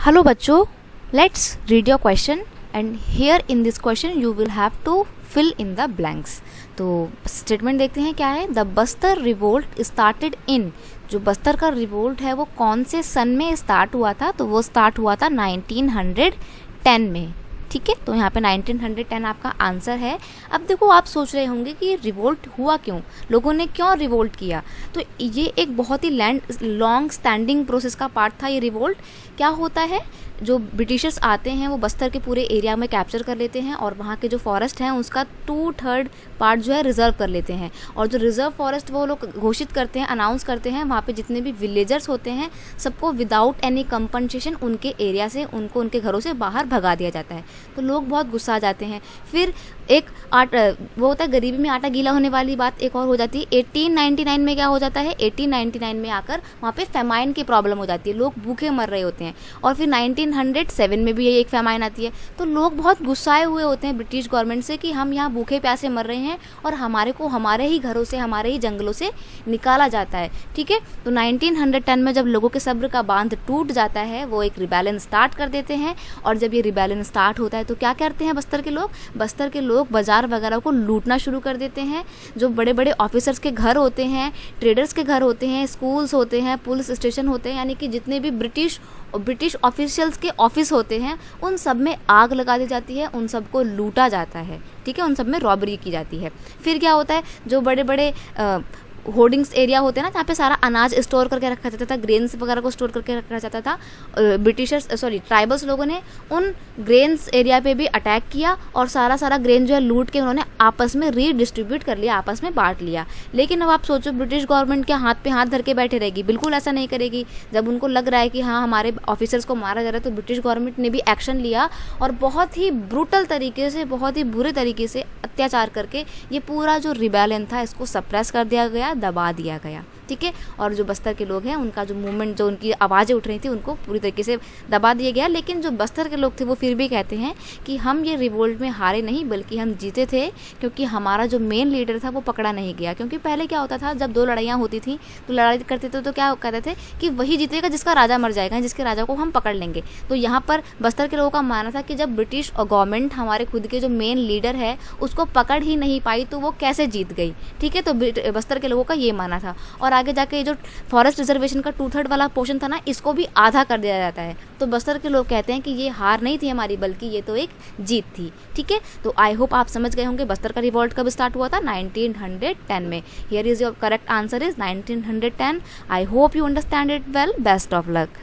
Hello बच्चों, let's read your question and here in this question you will have to fill in the blanks. तो statement देखते हैं क्या है. The Bastar revolt started in, जो बस्तर का रिवोल्ट है वो कौन से सन में स्टार्ट हुआ था, तो वो स्टार्ट हुआ था 1910 में. ठीक है, तो यहाँ पे 1910 आपका आंसर है. अब देखो आप सोच रहे होंगे कि रिवोल्ट हुआ क्यों, लोगों ने क्यों रिवोल्ट किया. तो ये एक बहुत ही लॉन्ग स्टैंडिंग प्रोसेस का पार्ट था ये रिवोल्ट. क्या होता है, जो ब्रिटिशर्स आते हैं वो बस्तर के पूरे एरिया में कैप्चर कर लेते हैं और वहाँ के जो फॉरेस्ट हैं उसका 2/3 पार्ट जो है रिजर्व कर लेते हैं. और जो रिजर्व फॉरेस्ट वो लोग घोषित करते हैं, अनाउंस करते हैं, वहाँ पे जितने भी विलेजर्स होते हैं सबको विदाउट एनी कंपनसेशन उनके एरिया से, उनको उनके घरों से बाहर भगा दिया जाता है. तो लोग बहुत गुस्सा आ जाते हैं. फिर एक वो होता है गरीबी में आटा गीला होने वाली बात एक और हो जाती है. 1899 में क्या हो जाता है, 1899 में आकर वहाँ पे फेमाइन की प्रॉब्लम हो जाती है, लोग भूखे मर रहे होते हैं. और फिर 1907 में भी ये एक फेमाइन आती है. तो लोग बहुत गुस्साए हुए होते हैं ब्रिटिश गवर्नमेंट से कि हम यहाँ भूखे प्यासे मर रहे हैं और हमारे को हमारे ही घरों से, हमारे ही जंगलों से निकाला जाता है. ठीक है, तो 1910 में जब लोगों के सब्र का बांध टूट जाता है वो एक रिबेलियन स्टार्ट कर देते हैं. और जब ये रिबेलियन स्टार्ट होता है तो क्या करते हैं बस्तर के लोग बाजार वगैरह को लूटना शुरू कर देते हैं. जो बड़े बड़े ऑफिसर्स के घर होते हैं, ट्रेडर्स के घर होते हैं, स्कूल्स होते हैं, पुलिस स्टेशन होते हैं, यानी कि जितने भी ब्रिटिश ऑफिशियल्स के ऑफिस होते हैं उन सब में आग लगा दी जाती है, उन सब को लूटा जाता है. ठीक है, उन सब में रॉबरी की जाती है. फिर क्या होता है, जो बड़े बड़े होर्डिंग्स एरिया होते हैं ना, जहाँ पे सारा अनाज स्टोर करके रखा जाता था, ग्रेन्स वगैरह को स्टोर करके रखा जाता था, ट्राइबल्स लोगों ने उन ग्रेन्स एरिया पे भी अटैक किया और सारा ग्रेन जो है लूट के उन्होंने आपस में रीडिस्ट्रीब्यूट कर लिया, आपस में बांट लिया. लेकिन अब आप सोचो ब्रिटिश गवर्नमेंट क्या हाथ पे हाथ धर के बैठे रहेगी? बिल्कुल ऐसा नहीं करेगी. जब उनको लग रहा है कि हाँ हमारे ऑफिसर्स को मारा जा रहा है, तो ब्रिटिश गवर्नमेंट ने भी एक्शन लिया और बहुत ही ब्रूटल तरीके से, बहुत ही बुरे तरीके से अत्याचार करके ये पूरा जो रिबेलियन था इसको सप्रेस कर दिया गया, दबा दिया गया. ठीक है, और जो बस्तर के लोग हैं उनका जो मूवमेंट, जो उनकी आवाज़ें उठ रही थी, उनको पूरी तरीके से दबा दिया गया. लेकिन जो बस्तर के लोग थे वो फिर भी कहते हैं कि हम ये रिवोल्ट में हारे नहीं बल्कि हम जीते थे, क्योंकि हमारा जो मेन लीडर था वो पकड़ा नहीं गया. क्योंकि पहले क्या होता था, जब दो लड़ाइयाँ होती थी तो लड़ाई करते थे तो क्या कहते थे कि वही जीतेगा जिसका राजा मर जाएगा, जिसके राजा को हम पकड़ लेंगे. तो यहाँ पर बस्तर के लोगों का मानना था कि जब ब्रिटिश गवर्नमेंट हमारे खुद के जो मेन लीडर है उसको पकड़ ही नहीं पाई तो वो कैसे जीत गई. ठीक है, तो बस्तर के लोगों का ये मानना था. और आगे जाके जो फॉरेस्ट रिजर्वेशन का 2/3 वाला पोर्शन था ना, इसको भी आधा कर दिया जाता है. तो बस्तर के लोग कहते हैं कि ये हार नहीं थी हमारी बल्कि ये तो एक जीत थी. ठीक है, तो आई होप आप समझ गए होंगे बस्तर का रिवॉल्ट कब स्टार्ट हुआ था, 1910 में. Here is your correct answer is 1910. I hope you understand it well. Best of luck.